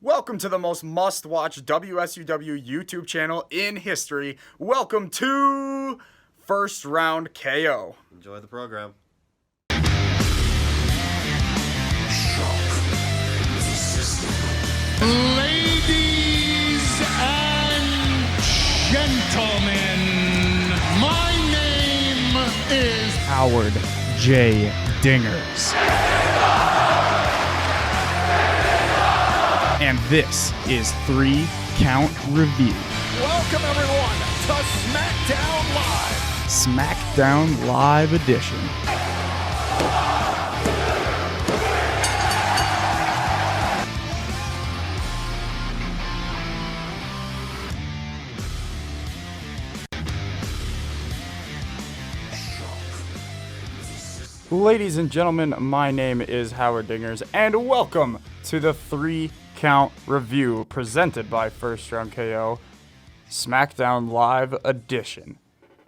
Welcome to the most must-watch WSUW YouTube channel in history. Welcome to First Round KO. Enjoy the program. Ladies and gentlemen, my name is Howard J. Dingers. And this is 3 Count Review. welcome everyone to Smackdown Live. Smackdown Live Edition. Ladies and gentlemen, my name is Howard Dingers, and welcome to the 3 Count Review presented by First Round KO, Smackdown Live Edition.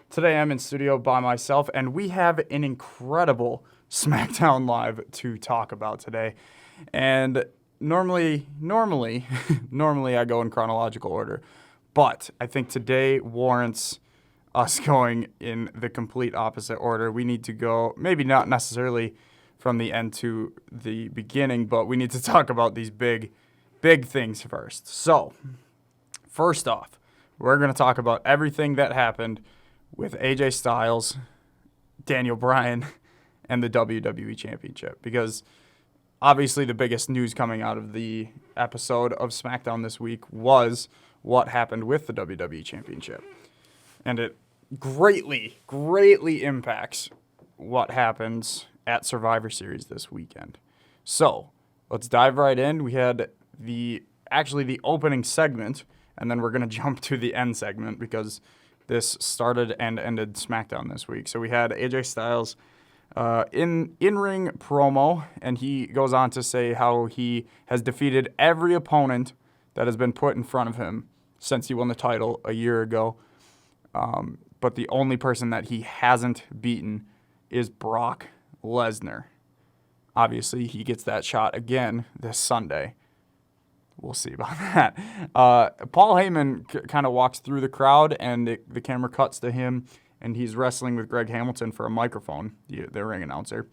Today I'm in studio by myself, and we have an incredible Smackdown Live to talk about today. And normally I go in chronological order, but I think today warrants us going in the complete opposite order. We need to go, maybe not necessarily from the end to the beginning, but we need to talk about these big things first. So, first off, we're going to talk about everything that happened with AJ Styles, Daniel Bryan, and the WWE Championship, because obviously the biggest news coming out of the episode of SmackDown this week was what happened with the WWE Championship. And it greatly impacts what happens at Survivor Series this weekend. So, let's dive right in. We had the opening segment, and then we're going to jump to the end segment because this started and ended SmackDown this week. So we had AJ Styles in-ring promo, and he goes on to say how he has defeated every opponent that has been put in front of him since he won the title a year ago. But the only person that he hasn't beaten is Brock Lesnar. Obviously, he gets that shot again this Sunday. We'll see about that. Paul Heyman kind of walks through the crowd, and the camera cuts to him, and he's wrestling with Greg Hamilton for a microphone, the ring announcer.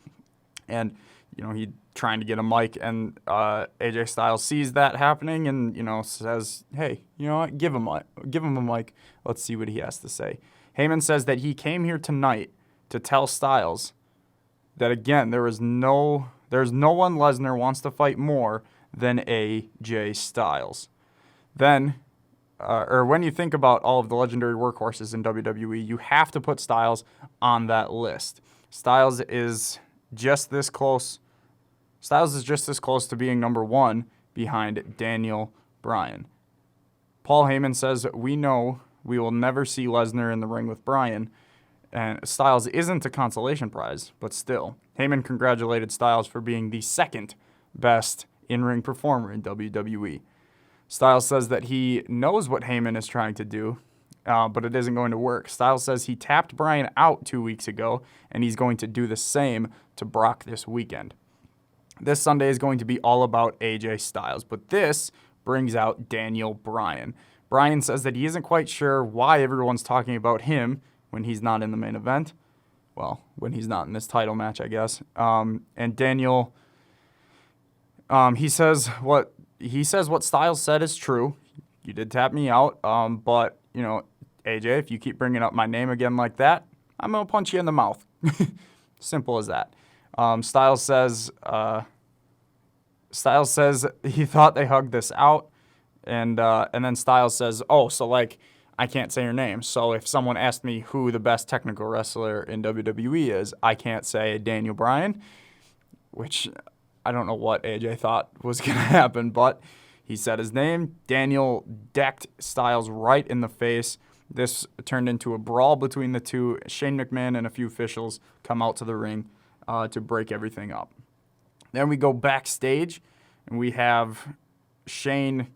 And, he's trying to get a mic, and AJ Styles sees that happening and, says, hey, you know what, give him a mic. Let's see what he has to say. Heyman says that he came here tonight to tell Styles that, again, there's no one Lesnar wants to fight more than AJ Styles. Then, when you think about all of the legendary workhorses in WWE, you have to put Styles on that list. Styles is just this close to being number one behind Daniel Bryan. Paul Heyman says, we know we will never see Lesnar in the ring with Bryan, and Styles isn't a consolation prize, but still. Heyman congratulated Styles for being the second best in-ring performer in WWE. Styles says that he knows what Heyman is trying to do, but it isn't going to work. Styles says he tapped Bryan out 2 weeks ago, and he's going to do the same to Brock this weekend. This Sunday is going to be all about AJ Styles, but this brings out Daniel Bryan. Bryan says that he isn't quite sure why everyone's talking about him when he's not in the main event. Well, when he's not in this title match, I guess. And Daniel, he says what Styles said is true. You did tap me out, but AJ, if you keep bringing up my name again like that, I'm gonna punch you in the mouth. Simple as that. Styles says he thought they hugged this out. And then Styles says, oh, so I can't say your name. So if someone asked me who the best technical wrestler in WWE is, I can't say Daniel Bryan, which I don't know what AJ thought was going to happen, but he said his name. Daniel decked Styles right in the face. This turned into a brawl between the two. Shane McMahon and a few officials come out to the ring to break everything up. Then we go backstage, and we have Shane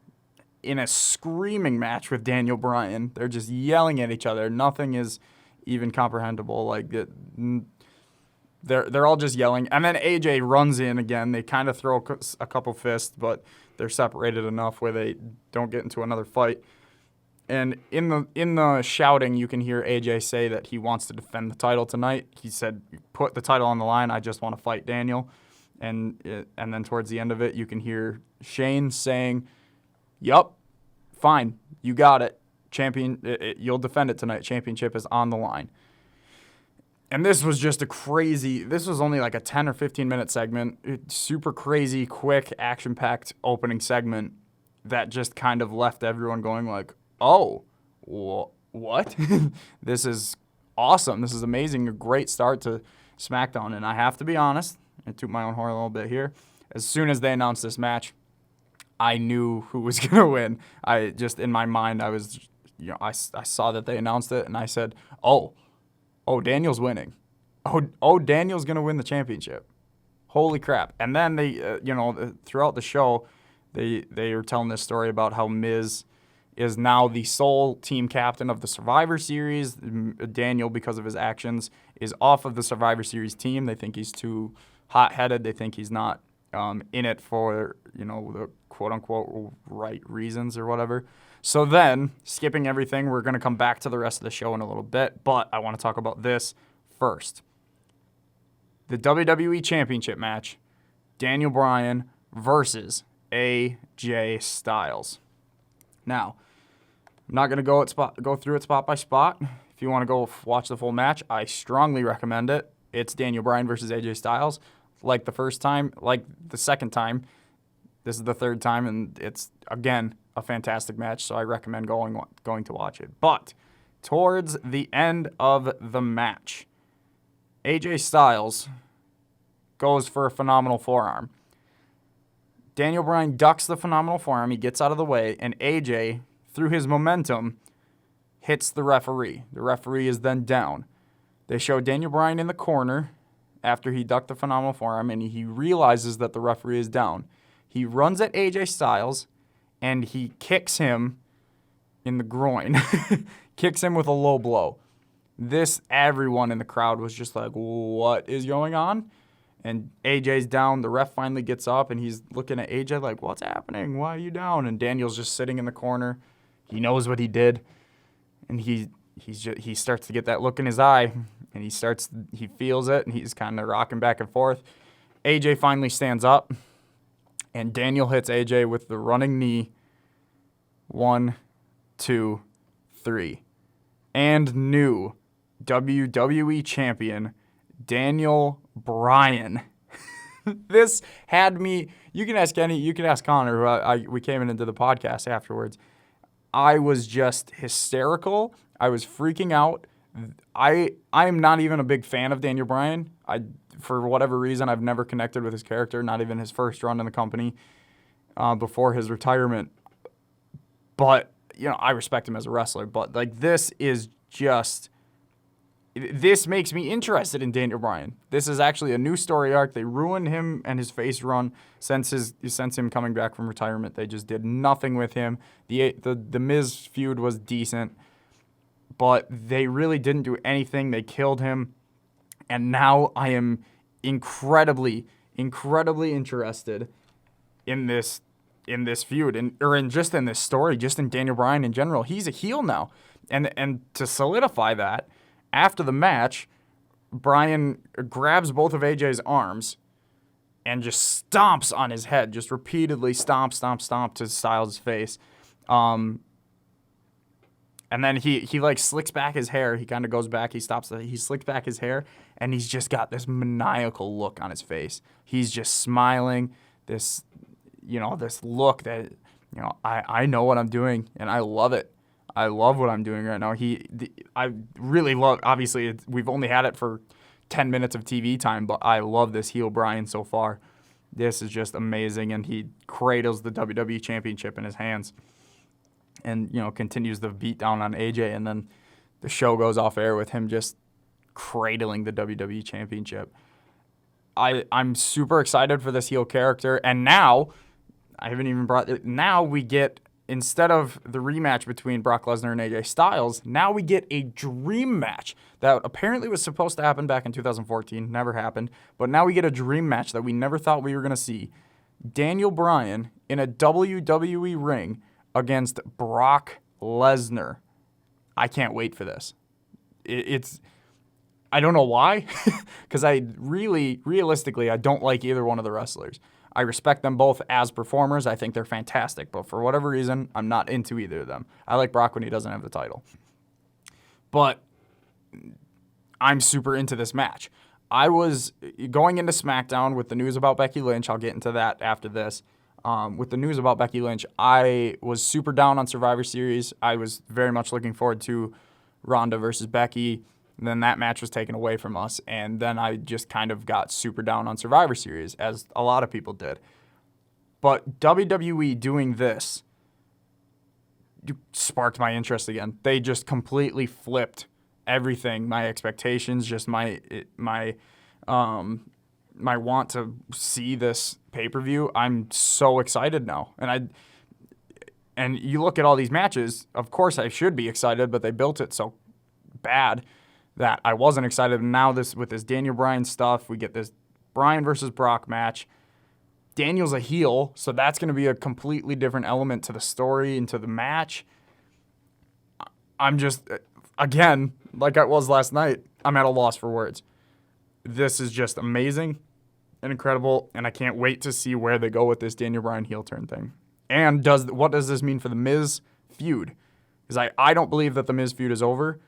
in a screaming match with Daniel Bryan. They're just yelling at each other. Nothing is even comprehensible. They're all just yelling. And then AJ runs in again. They kind of throw a couple fists, but they're separated enough where they don't get into another fight. And in the shouting, you can hear AJ say that he wants to defend the title tonight. He said, "Put the title on the line. I just want to fight Daniel." And then towards the end of it, you can hear Shane saying, "Yup, fine, you got it. You'll defend it tonight. Championship is on the line." And this was just this was only like a 10 or 15 minute segment. Super crazy, quick, action-packed opening segment that just kind of left everyone going like, oh, what? This is awesome. This is amazing. A great start to SmackDown. And I have to be honest, I toot my own horn a little bit here. As soon as they announced this match, I knew who was going to win. I just, in my mind, I was, I saw that they announced it, and I said, oh, Daniel's winning. Oh, Daniel's going to win the championship. Holy crap. And then they, throughout the show, they were telling this story about how Miz is now the sole team captain of the Survivor Series. Daniel, because of his actions, is off of the Survivor Series team. They think he's too hot-headed. They think he's not in it for, the quote-unquote right reasons or whatever. So then, skipping everything, we're going to come back to the rest of the show in a little bit, but I want to talk about this first. The WWE Championship match, Daniel Bryan versus AJ Styles. Now, I'm not going to go through it spot by spot. If you want to go watch the full match, I strongly recommend it. It's Daniel Bryan versus AJ Styles. Like the second time, this is the third time, and it's, again, a fantastic match, so I recommend going to watch it. But towards the end of the match, AJ Styles goes for a phenomenal forearm. Daniel Bryan ducks the phenomenal forearm. He gets out of the way, and AJ, through his momentum, hits the referee. The referee is then down. They show Daniel Bryan in the corner after he ducked the phenomenal forearm, and he realizes that the referee is down. He runs at AJ Styles, and he kicks him in the groin. Kicks him with a low blow. Everyone in the crowd was just like, what is going on? And AJ's down. The ref finally gets up, and he's looking at AJ like, what's happening? Why are you down? And Daniel's just sitting in the corner. He knows what he did, and he starts to get that look in his eye, and he feels it, and he's kind of rocking back and forth. AJ finally stands up, and Daniel hits AJ with the running knee. 1, 2, 3. And new WWE champion, Daniel Bryan. This had me, you can ask Connor, who we came into the podcast afterwards. I was just hysterical. I was freaking out. I am not even a big fan of Daniel Bryan. For whatever reason, I've never connected with his character, not even his first run in the company before his retirement. But, I respect him as a wrestler. But, this makes me interested in Daniel Bryan. This is actually a new story arc. They ruined him and his face run since him coming back from retirement. They just did nothing with him. The Miz feud was decent, but they really didn't do anything. They killed him, and now I am incredibly interested in this feud, or in this story, just in Daniel Bryan in general. He's a heel now, and to solidify that, after the match, Bryan grabs both of AJ's arms and just stomps on his head, just repeatedly stomp to Styles' face. And then he slicks back his hair. He kind of goes back. He slicks back his hair, and he's just got this maniacal look on his face. He's just smiling. This look that, I know what I'm doing, and I love it. I love what I'm doing right now. I really love, obviously, we've only had it for 10 minutes of TV time, but I love this heel Bryan so far. This is just amazing, and he cradles the WWE Championship in his hands and, continues the beatdown on AJ, and then the show goes off air with him just cradling the WWE Championship. I'm super excited for this heel character, and now, I haven't even brought it, now we get, instead of the rematch between Brock Lesnar and AJ Styles, now we get a dream match that apparently was supposed to happen back in 2014, never happened, but now we get a dream match that we never thought we were going to see. Daniel Bryan in a WWE ring against Brock Lesnar. I can't wait for this. I don't know why, because realistically, I don't like either one of the wrestlers. I respect them both as performers. I think they're fantastic, but for whatever reason, I'm not into either of them. I like Brock when he doesn't have the title. But I'm super into this match. I was going into Smackdown with the news about Becky Lynch. I'll get into that after this. With the news about Becky Lynch, I was super down on Survivor Series. I was very much looking forward to Rhonda versus Becky. And then that match was taken away from us, and then I just kind of got super down on Survivor Series, as a lot of people did. But WWE doing this sparked my interest again. They just completely flipped everything, my expectations, just my want to see this pay-per-view. I'm so excited now, and you look at all these matches. Of course, I should be excited, but they built it so bad that I wasn't excited. Now with this Daniel Bryan stuff, we get this Bryan versus Brock match. Daniel's a heel, so that's going to be a completely different element to the story and to the match. I'm just, again, like I was last night, I'm at a loss for words. This is just amazing and incredible, and I can't wait to see where they go with this Daniel Bryan heel turn thing. And what does this mean for the Miz feud? Because I don't believe that the Miz feud is over.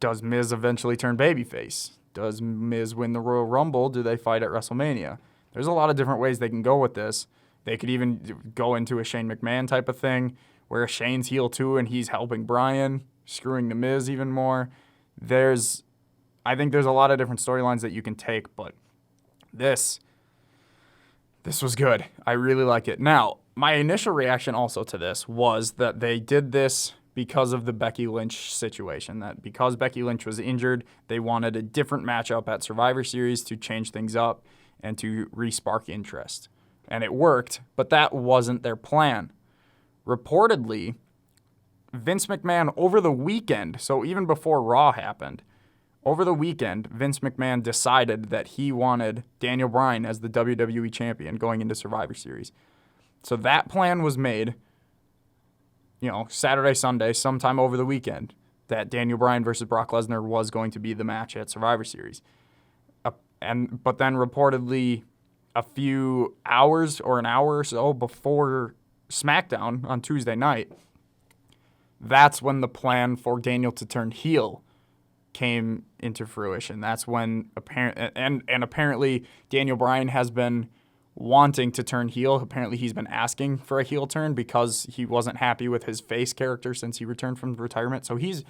Does Miz eventually turn babyface? Does Miz win the Royal Rumble? Do they fight at WrestleMania? There's a lot of different ways they can go with this. They could even go into a Shane McMahon type of thing, where Shane's heel too and he's helping Bryan, screwing the Miz even more. I think there's a lot of different storylines that you can take, but this was good. I really like it. Now, my initial reaction also to this was that they did this because of the Becky Lynch situation, that because Becky Lynch was injured, they wanted a different matchup at Survivor Series to change things up and to re-spark interest. And it worked, but that wasn't their plan. Reportedly, Vince McMahon over the weekend, so even before Raw happened, over the weekend, Vince McMahon decided that he wanted Daniel Bryan as the WWE champion going into Survivor Series. So that plan was made, Saturday, Sunday, sometime over the weekend, that Daniel Bryan versus Brock Lesnar was going to be the match at Survivor Series. But then reportedly a few hours or an hour or so before Smackdown on Tuesday night, that's when the plan for Daniel to turn heel came into fruition. That's when apparently Daniel Bryan has been wanting to turn heel. Apparently he's been asking for a heel turn because he wasn't happy with his face character since he returned from retirement. So he's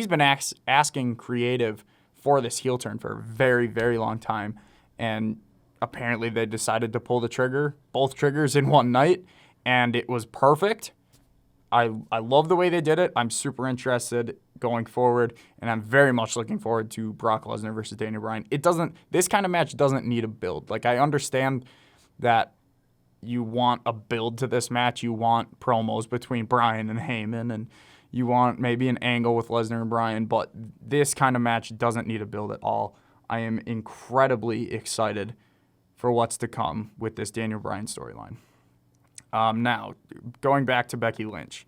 been asking creative for this heel turn for a very, very long time. And apparently they decided to pull both triggers in one night, and it was perfect. I love the way they did it. I'm super interested going forward, and I'm very much looking forward to Brock Lesnar versus Daniel Bryan. This kind of match doesn't need a build. Like, I understand that you want a build to this match. You want promos between Bryan and Heyman, and you want maybe an angle with Lesnar and Bryan, but this kind of match doesn't need a build at all. I am incredibly excited for what's to come with this Daniel Bryan storyline. Now, going back to Becky Lynch.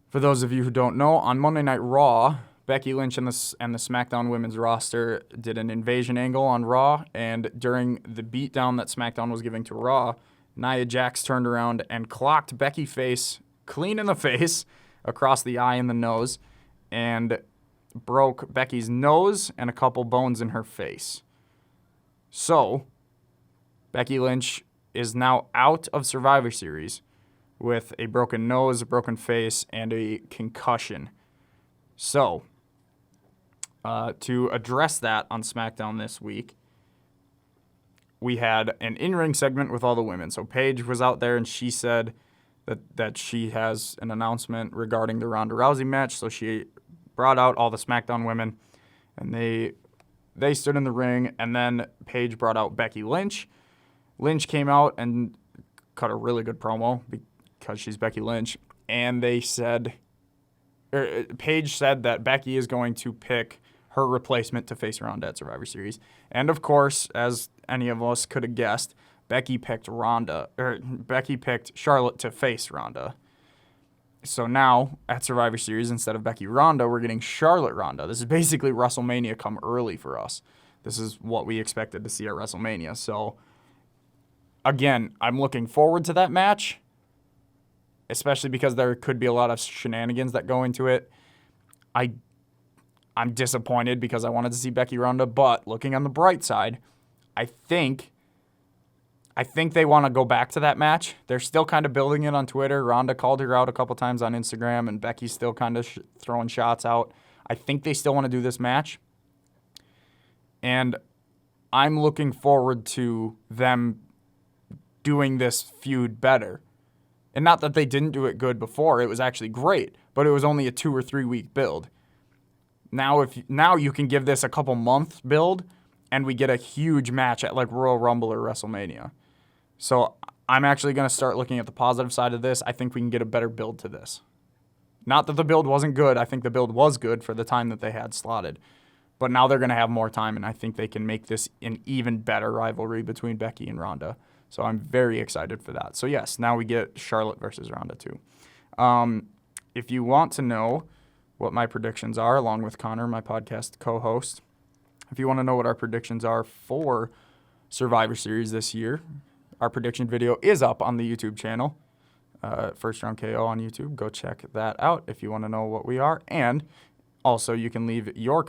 For those of you who don't know, on Monday Night Raw, Becky Lynch and the SmackDown women's roster did an invasion angle on Raw, and during the beatdown that SmackDown was giving to Raw, Nia Jax turned around and clocked Becky face clean in the face, across the eye and the nose, and broke Becky's nose and a couple bones in her face. So, Becky Lynch is now out of Survivor Series with a broken nose, a broken face, and a concussion. So, to address that on SmackDown this week, we had an in-ring segment with all the women. So Paige was out there, and she said that she has an announcement regarding the Ronda Rousey match. So she brought out all the SmackDown women, and they stood in the ring, and then Paige brought out Becky Lynch. Lynch came out and cut a really good promo because she's Becky Lynch, and Paige said that Becky is going to pick her replacement to face Ronda at Survivor Series. And of course, as any of us could have guessed, Becky picked Charlotte to face Rhonda. So now, at Survivor Series, instead of Becky Rhonda, we're getting Charlotte Rhonda. This is basically WrestleMania come early for us. This is what we expected to see at WrestleMania. So, again, I'm looking forward to that match, especially because there could be a lot of shenanigans that go into it. I'm disappointed because I wanted to see Becky Rhonda, but looking on the bright side, I think they want to go back to that match. They're still kind of building it on Twitter. Rhonda called her out a couple times on Instagram, and Becky's still kind of throwing shots out. I think they still want to do this match. And I'm looking forward to them doing this feud better. And not that they didn't do it good before. It was actually great, but it was only a 2 or 3 week build. Now you can give this a couple month build, and we get a huge match at like Royal Rumble or WrestleMania. So I'm actually going to start looking at the positive side of this. I think we can get a better build to this. Not that the build wasn't good. I think the build was good for the time that they had slotted. But now they're going to have more time, and I think they can make this an even better rivalry between Becky and Rhonda. So I'm very excited for that. So yes, now we get Charlotte versus Rhonda too. If you want to know what my predictions are, along with Connor, my podcast co-host, if you want to know what our predictions are for Survivor Series this year, our prediction video is up on the YouTube channel, First Round KO on YouTube. Go check that out if you want to know what we are. And also, you can leave your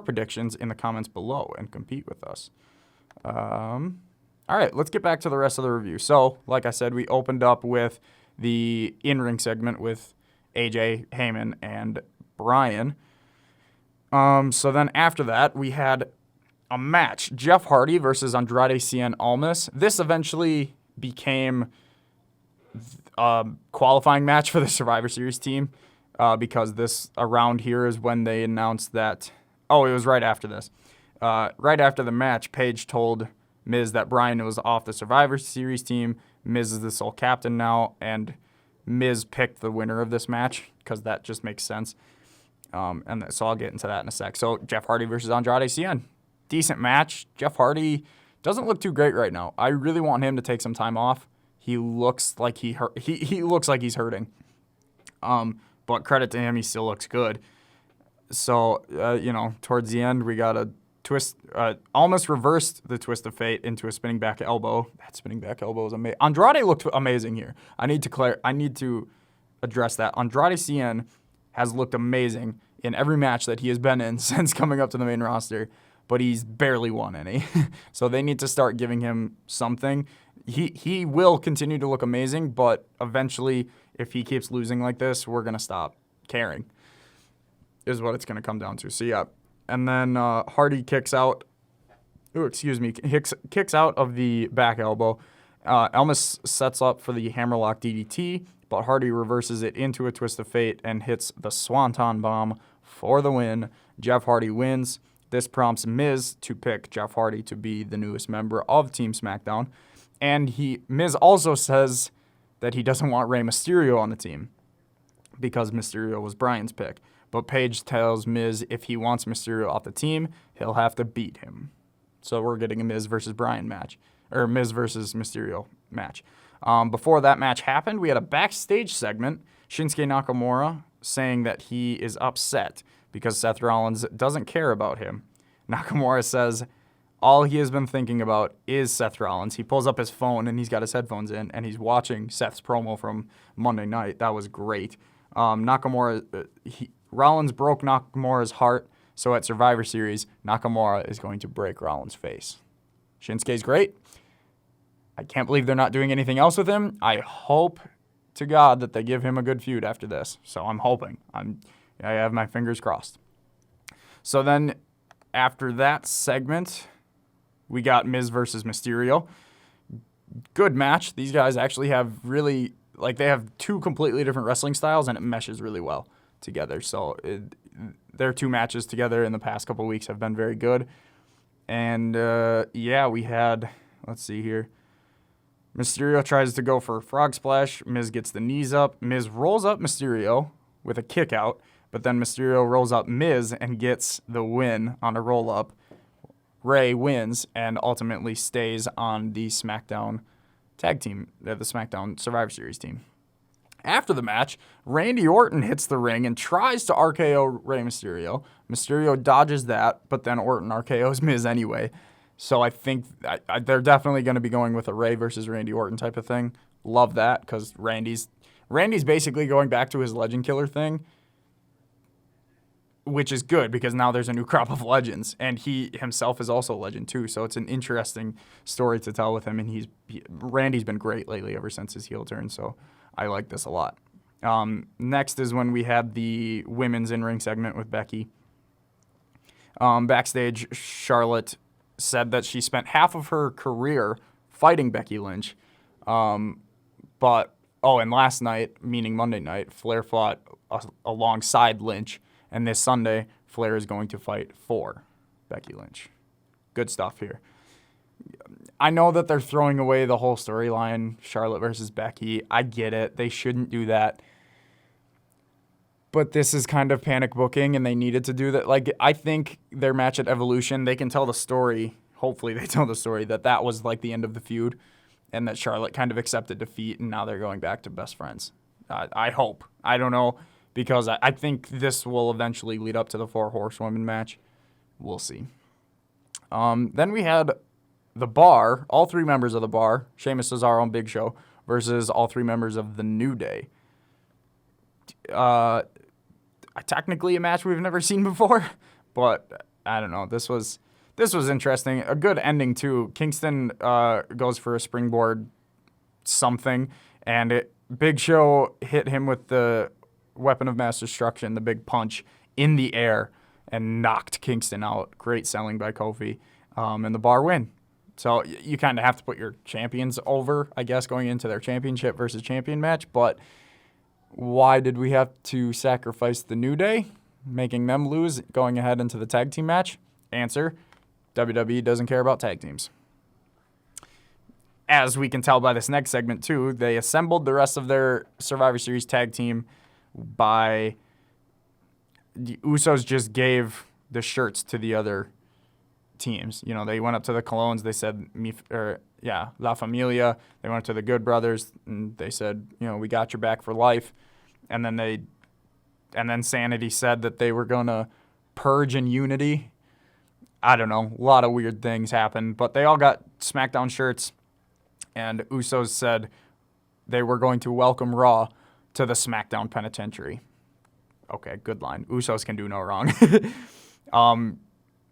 predictions in the comments below and compete with us. All right, let's get back to the rest of the review. So, like I said, we opened up with the in-ring segment with AJ, Heyman, and Bryan. So then after that, we had a match. Jeff Hardy versus Andrade Cien Almas. This eventually became a qualifying match for the Survivor Series team because this around here is when they announced that. Oh, it was right after this. Right after the match, Paige told Miz that Bryan was off the Survivor Series team. Miz is the sole captain now, and Miz picked the winner of this match because that just makes sense. So I'll get into that in a sec. So Jeff Hardy versus Andrade Cien. Decent match. Jeff Hardy doesn't look too great right now. I really want him to take some time off. He looks like he looks like he's hurting. But credit to him, he still looks good. So, towards the end, we got a twist, almost reversed the twist of fate into a spinning back elbow. That spinning back elbow was amazing. Andrade looked amazing here. I need to address that. Andrade Cien has looked amazing in every match that he has been in since coming up to the main roster, but he's barely won any. So they need to start giving him something. He will continue to look amazing, but eventually, if he keeps losing like this, we're going to stop caring, is what it's going to come down to. So, yeah. And then Hardy kicks out. Kicks out of the back elbow. Almas sets up for the hammerlock DDT, but Hardy reverses it into a twist of fate and hits the Swanton Bomb for the win. Jeff Hardy wins. This prompts Miz to pick Jeff Hardy to be the newest member of Team SmackDown. And Miz also says that he doesn't want Rey Mysterio on the team because Mysterio was Bryan's pick. But Paige tells Miz if he wants Mysterio off the team, he'll have to beat him. So we're getting a Miz versus Bryan match, or Miz versus Mysterio match. Before that match happened, we had a backstage segment. Shinsuke Nakamura saying that he is upset because Seth Rollins doesn't care about him. Nakamura says all he has been thinking about is Seth Rollins. He pulls up his phone and he's got his headphones in and he's watching Seth's promo from Monday night. That was great. Rollins broke Nakamura's heart, so at Survivor Series, Nakamura is going to break Rollins' face. Shinsuke's great. I can't believe they're not doing anything else with him. I hope to God that they give him a good feud after this. So I'm hoping. I have my fingers crossed. So then after that segment, we got Miz versus Mysterio. Good match. These guys actually have really, they have two completely different wrestling styles, and it meshes really well together. So their two matches together in the past couple weeks have been very good. And, we had, let's see here. Mysterio tries to go for a frog splash. Miz gets the knees up. Miz rolls up Mysterio with a kick out, but then Mysterio rolls up Miz and gets the win on a roll up. Ray wins and ultimately stays on the SmackDown tag team, the SmackDown Survivor Series team. After the match, Randy Orton hits the ring and tries to RKO Rey Mysterio. Mysterio dodges that, but then Orton RKOs Miz anyway. So I think they're definitely going to be going with a Ray versus Randy Orton type of thing. Love that, because Randy's basically going back to his Legend Killer thing, which is good because now there's a new crop of legends, and he himself is also a legend too. So it's an interesting story to tell with him, and Randy's been great lately ever since his heel turn. So I like this a lot. Next is when we had the women's in-ring segment with Becky. Backstage, Charlotte said that she spent half of her career fighting Becky Lynch. And last night, meaning Monday night, Flair fought alongside Lynch. And this Sunday, Flair is going to fight for Becky Lynch. Good stuff here. I know that they're throwing away the whole storyline, Charlotte versus Becky. I get it. They shouldn't do that. But this is kind of panic booking, and they needed to do that. Like, I think their match at Evolution, they can tell the story. Hopefully they tell the story that was like the end of the feud and that Charlotte kind of accepted defeat, and now they're going back to best friends. I hope. I don't know, because I think this will eventually lead up to the 4 Horsewomen match. We'll see. Then we had the Bar, all 3 members of the Bar, Sheamus, Cesaro, and Big Show, versus all 3 members of the New Day. Technically a match we've never seen before, but I don't know. This was interesting. A good ending too. Kingston goes for a springboard something, and Big Show hit him with the weapon of mass destruction, the big punch in the air, and knocked Kingston out. Great selling by Kofi, and the Bar win. So you kind of have to put your champions over, I guess, going into their championship versus champion match. But why did we have to sacrifice the New Day, making them lose, going ahead into the tag team match? Answer, WWE doesn't care about tag teams. As we can tell by this next segment, too, they assembled the rest of their Survivor Series tag team by the Usos just gave the shirts to the other teams. You know, they went up to the Colognes. They said, La Familia. They went to the Good Brothers, and they said, we got your back for life. And then Sanity said that they were gonna purge in unity. I don't know. A lot of weird things happened, but they all got SmackDown shirts, and Usos said they were going to welcome Raw to the SmackDown Penitentiary. Okay, good line. Usos can do no wrong.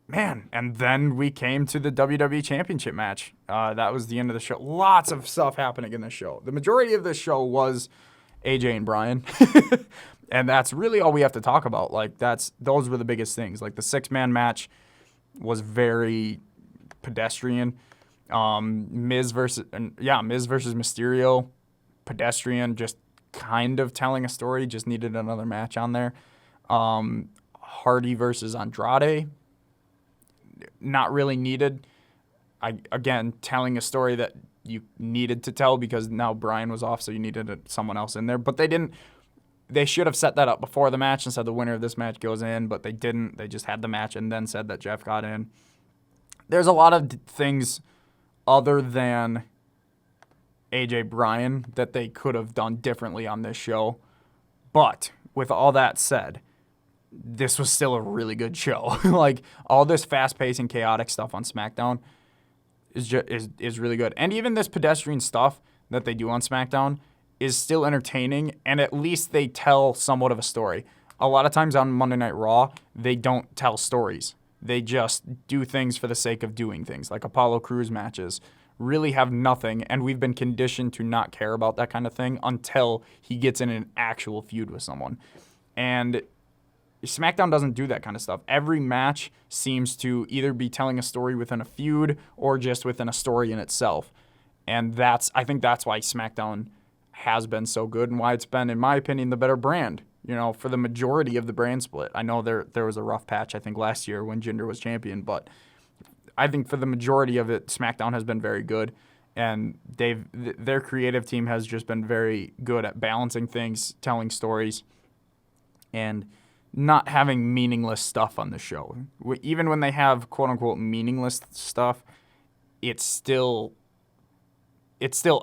And then we came to the WWE Championship match. That was the end of the show. Lots of stuff happening in this show. The majority of this show was AJ and Bryan. And that's really all we have to talk about. Those were the biggest things. Like, the 6-man match was very pedestrian. Miz versus Mysterio, pedestrian, just kind of telling a story, just needed another match on there. Hardy versus Andrade, not really needed. Again, telling a story that you needed to tell because now Bryan was off, so you needed someone else in there. But they didn't. They should have set that up before the match and said the winner of this match goes in, but they didn't. They just had the match and then said that Jeff got in. There's a lot of things other than AJ Bryan that they could have done differently on this show. But with all that said, this was still a really good show. Like, all this fast-paced and chaotic stuff on SmackDown is really good. And even this pedestrian stuff that they do on SmackDown is still entertaining, and at least they tell somewhat of a story. A lot of times on Monday Night Raw, they don't tell stories. They just do things for the sake of doing things, like Apollo Crews matches really have nothing, and we've been conditioned to not care about that kind of thing until he gets in an actual feud with someone. And SmackDown doesn't do that kind of stuff. Every match seems to either be telling a story within a feud or just within a story in itself. And I think that's why SmackDown has been so good and why it's been, in my opinion, the better brand, for the majority of the brand split. I know there was a rough patch, I think, last year when Jinder was champion, but I think for the majority of it, SmackDown has been very good, and their creative team has just been very good at balancing things, telling stories, and not having meaningless stuff on the show. Even when they have quote-unquote meaningless stuff, it still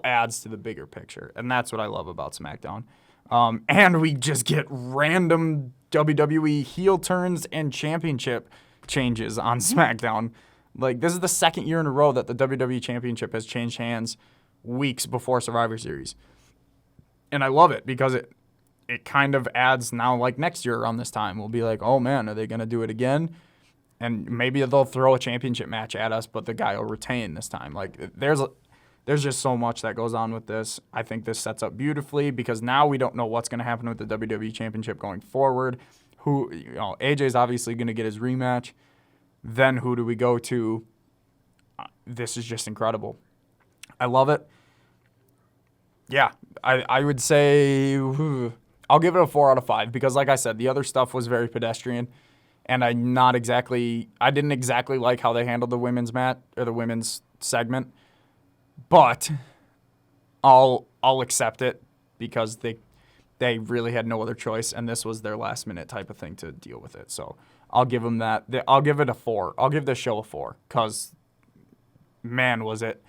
adds to the bigger picture, and that's what I love about SmackDown. And we just get random WWE heel turns and championship changes on SmackDown. Like, this is the second year in a row that the WWE Championship has changed hands weeks before Survivor Series. And I love it because it kind of adds now, like next year around this time, we'll be like, oh man, are they going to do it again? And maybe they'll throw a championship match at us, but the guy will retain this time. Like, there's just so much that goes on with this. I think this sets up beautifully because now we don't know what's going to happen with the WWE Championship going forward. AJ's obviously going to get his rematch. Then who do we go to? This is just incredible. I love it. Yeah, I would say I'll give it a 4 out of 5 because, like I said, the other stuff was very pedestrian, and I didn't exactly like how they handled the women's match or the women's segment. But I'll accept it because they really had no other choice, and this was their last minute type of thing to deal with it. So I'll give them that. I'll give it a 4. I'll give this show a 4 because, man, was it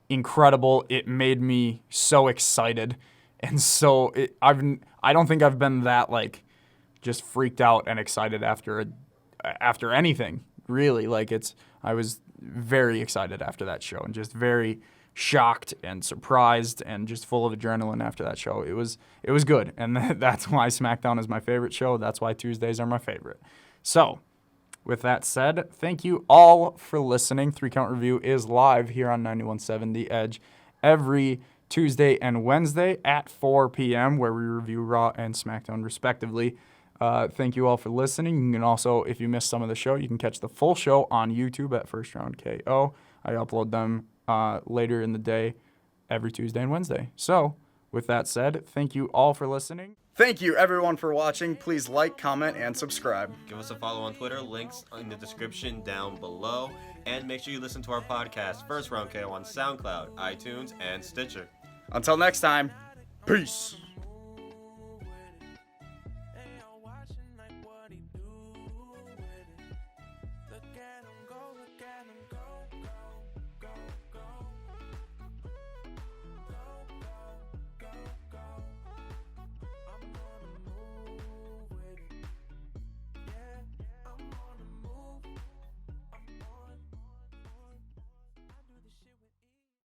incredible. It made me so excited, and so I don't think I've been that like just freaked out and excited after anything really. Like I was very excited after that show and just very shocked and surprised and just full of adrenaline after that show. It was good, and that's why SmackDown is my favorite show. That's why Tuesdays are my favorite. So, with that said, thank you all for listening. 3 Count Review is live here on 91.7 The Edge every Tuesday and Wednesday at 4 p.m. where we review Raw and SmackDown respectively. Thank you all for listening. You can also, if you missed some of the show, you can catch the full show on YouTube at First Round KO. I upload them later in the day every Tuesday and Wednesday. So, with that said, thank you all for listening. Thank you, everyone, for watching. Please like, comment, and subscribe. Give us a follow on Twitter. Links in the description down below. And make sure you listen to our podcast, First Round KO, on SoundCloud, iTunes, and Stitcher. Until next time, peace.